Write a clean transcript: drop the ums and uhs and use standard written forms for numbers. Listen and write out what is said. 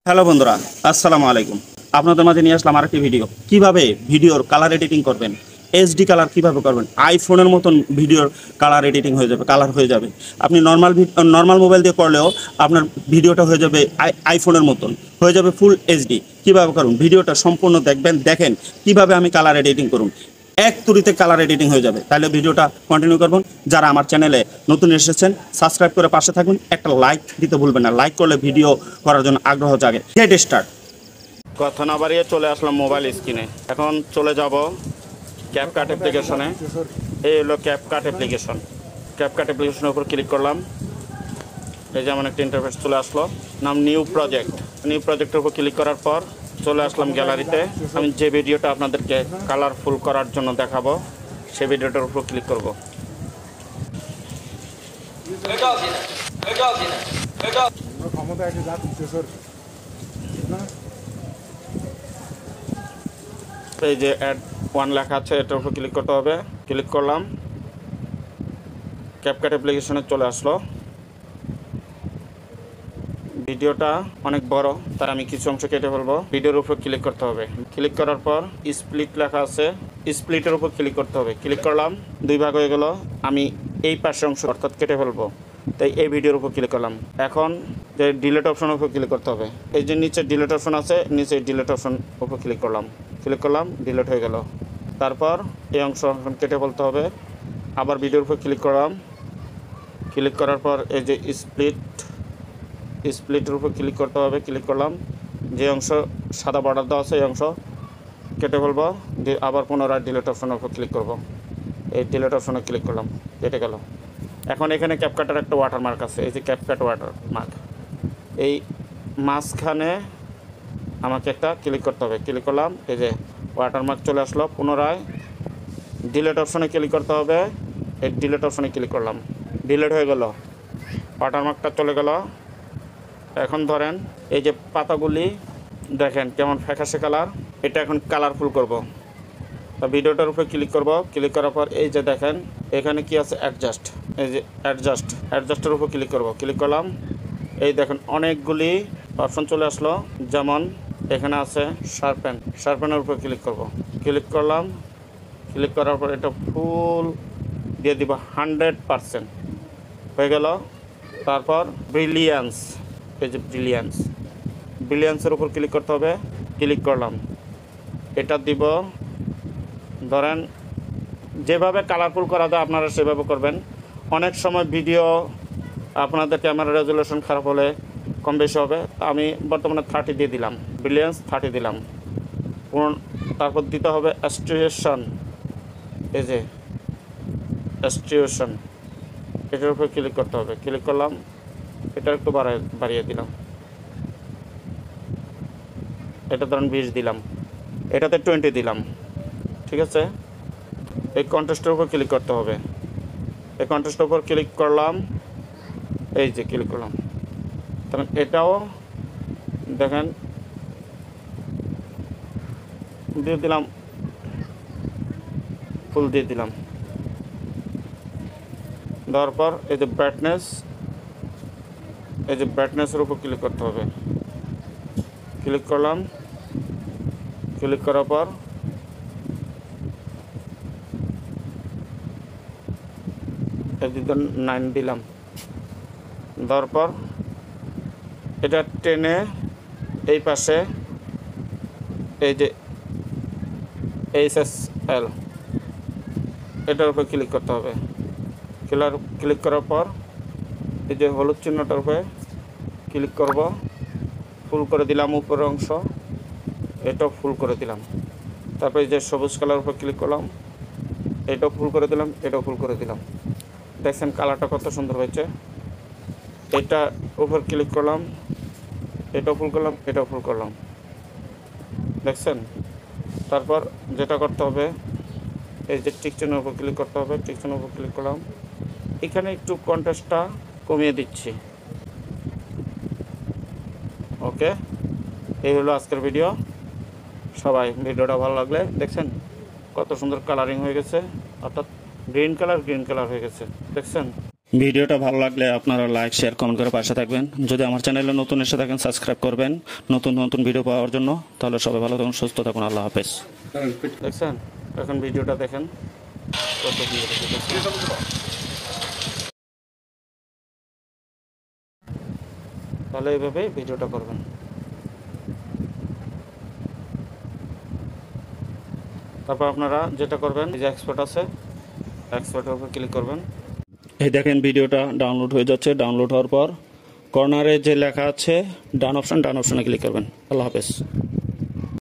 Hello বন্ধুরা, আসসালামু আলাইকুম। আপনাদের মাঝে নিয়ে আসলাম আরেকটি ভিডিও। কিভাবে ভিডিওর কালার এডিটিং করবেন, এইচডি কালার কিভাবে করবেন। আইফোনের মতন ভিডিওর কালার এডিটিং হয়ে যাবে, কালার হয়ে যাবে। আপনি নর্মাল মোবাইল দিয়ে করলেও আপনার ভিডিওটা হয়ে যাবে আইফোনের মতন, হয়ে যাবে ফুল এইচডি। কিভাবে করুন, ভিডিওটা সম্পূর্ণ দেখবেন, দেখেন কিভাবে আমি কালার এডিটিং করুন। এক তুড়িতে কালার এডিটিং হয়ে যাবে। তাহলে ভিডিওটা কন্টিনিউ করবেন। যারা আমার চ্যানেলে নতুন এসেছেন, সাবস্ক্রাইব করে পাশে থাকুন, একটা লাইক দিতে ভুলবেন না। লাইক করলে ভিডিও করার জন্য আগ্রহ জাগে। Get start. কথা না বাড়িয়ে চলে আসলাম মোবাইল স্ক্রিনে। এখন চলে যাব ক্যাপকাট অ্যাপ্লিকেশনে। এই হলো ক্যাপকাট অ্যাপ্লিকেশন। ক্যাপকাট অ্যাপ্লিকেশনের উপর ক্লিক করলাম। এই যেমন একটা ইন্টারফেস চলে আসলো, নাম নিউ প্রজেক্ট। নিউ প্রজেক্টের উপর ক্লিক করার পর চলে আসলাম গ্যালারিতে। আমি যে ভিডিওটা আপনাদেরকে কালারফুল করার জন্য দেখাবো সেই ভিডিওটার উপর ক্লিক করব। এই যে অ্যাড ওয়ান লেখা আছে, এটার উপর ক্লিক করতে হবে। ক্লিক করলাম, ক্যাপকাট অ্যাপ্লিকেশনে চলে আসলো। ভিডিওটা অনেক বড়, তার আমি কিছু অংশ কেটে ফেলবো। ভিডিওর উপর ক্লিক করতে হবে। ক্লিক করার পর স্প্লিট লেখা আছে, স্প্লিটের উপর ক্লিক করতে হবে। ক্লিক করলাম, দুই ভাগ হয়ে গেল। আমি এই পাশে অংশ অর্থাৎ কেটে ফেলবো, তাই এই ভিডিওর উপর ক্লিক করলাম। এখন যে ডিলিট অপশনের উপর ক্লিক করতে হবে। এই যে নিচে ডিলিট অপশন আছে, নিচে ডিলিট অপশন উপর ক্লিক করলাম। ডিলিট হয়ে গেল। তারপর এই অংশ কেটে ফেলতে হবে। আবার ভিডিওর উপর ক্লিক করলাম। ক্লিক করার পর এই যে স্প্লিটের উপর ক্লিক করতে হবে। ক্লিক করলাম, যে অংশ সাদা বর্ডার দেওয়া আছে এই অংশ কেটে ফেলবো। আবার পুনরায় ডিলিট অপশনের উপর ক্লিক করব। এই ডিলিট অপশনে ক্লিক করলাম, কেটে গেল। এখন এখানে ক্যাপকাটের একটা ওয়াটারমার্ক আছে, এই যে ক্যাপকাট ওয়াটারমার্ক, এই মাঝখানে আমাকে একটা ক্লিক করতে হবে। ক্লিক করলাম, এই যে ওয়াটারমার্ক চলে আসলো। পুনরায় ডিলিট অপশনে ক্লিক করতে হবে। এই ডিলিট অপশনে ক্লিক করলাম, ডিলিট হয়ে গেল, ওয়াটারমার্কটা চলে গেল। এখন ধরেন এই যে পাতাগুলি দেখেন কেমন ফ্যাকাশে কালার, এটা এখন কালারফুল করব। তা ভিডিওটার উপরে ক্লিক করব। ক্লিক করার পর এই যে দেখেন এখানে কি আছে, অ্যাডজাস্ট। এই যে অ্যাডজাস্টের উপর ক্লিক করব। ক্লিক করলাম, এই দেখেন অনেকগুলি অপশন চলে আসলো। যেমন এখানে আছে শার্পেনের উপর ক্লিক করব। ক্লিক করলাম, ক্লিক করার পর এটা ফুল দিয়ে দিব 100% হয়ে গেল। তারপর ব্রিলিয়ান্স, এই যে ব্রিলিয়ান্সের উপর ক্লিক করতে হবে। ক্লিক করলাম, এটা দিব। ধরেন যেভাবে কালারফুল করা যায় আপনারা সেভাবে করবেন। অনেক সময় ভিডিও আপনাদের ক্যামেরা রেজুলেশন খারাপ হলে কম বেশি হবে। আমি বর্তমানে 30 দিয়ে দিলাম, ব্রিলিয়ান্স 30 দিলাম। তারপর দিতে হবে অ্যাস্ট্রিয়েশন, এই যে অ্যাস্ট্রিয়েশন, এটার উপর ক্লিক করতে হবে। ক্লিক করলাম, এটা একটু বাড়িয়ে দিলাম। এটা ধরুন 20 দিলাম, এটাতে 20 দিলাম। ঠিক আছে, এই কন্ট্রাস্টের উপর ক্লিক করতে হবে। এই কন্ট্রাস্টের উপর ক্লিক করলাম, এই যে ক্লিক করলাম। তখন এটাও দেখেন দিয়ে দিলাম, ফুল দিয়ে দিলাম। দেওয়ার পর এই যে ব্রাইটনেসের উপর ক্লিক করতে হবে। ক্লিক করলাম, ক্লিক করার পর একদিকে 9 দিলাম। দেওয়ার পর এটা টেনে এই পাশে এই যে HSL এটার উপর ক্লিক করতে হবে। ক্লিক করার পর এই যে হলুদ চিহ্নটার উপরে ক্লিক করব। ফুল করে দিলাম উপরের অংশ, এটাও ফুল করে দিলাম। তারপরে এই যে সবুজ কালার উপর ক্লিক করলাম, এটাও ফুল করে দিলাম, এটাও ফুল করে দিলাম। দেখছেন কালারটা কত সুন্দর হয়েছে। এটা উপর ক্লিক করলাম, এটাও ফুল করলাম, এটাও ফুল করলাম, দেখছেন। তারপর যেটা করতে হবে, এই যে টিক চিহ্নের উপর ক্লিক করতে হবে। টিক চিহ্নের উপর ক্লিক করলাম, এখানে একটু কন্ট্রাস্টটা কমিয়ে দিচ্ছি। ওকে, এই হলো আজকের ভিডিও। সবাই ভিডিওটা ভালো লাগলে, দেখছেন কত সুন্দর কালারিং হয়ে গেছে, অর্থাৎ গ্রিন কালার হয়ে গেছে, দেখছেন। ভিডিওটা ভালো লাগলে আপনারা লাইক শেয়ার কমেন্ট করে পাশে থাকবেন। যদি আমার চ্যানেলে নতুন এসে থাকেন সাবস্ক্রাইব করবেন নতুন নতুন ভিডিও পাওয়ার জন্য। তাহলে সবাই ভালো থাকুন, সুস্থ থাকুন, আল্লাহ হাফেজ। দেখছেন, এখন ভিডিওটা দেখেন কত সুন্দর দেখেছেন। তাহলে এইভাবে ভিডিওটা করবেন। তারপর আপনারা যেটা করবেন, এই যে এক্সপোর্ট আছে, এক্সপোর্টের উপর ক্লিক করবেন। এই দেখেন ভিডিওটা ডাউনলোড হয়ে যাচ্ছে। ডাউনলোড হওয়ার পর কর্নারে যে লেখা আছে ডান অপশনে ক্লিক করবেন। আল্লাহ হাফেজ।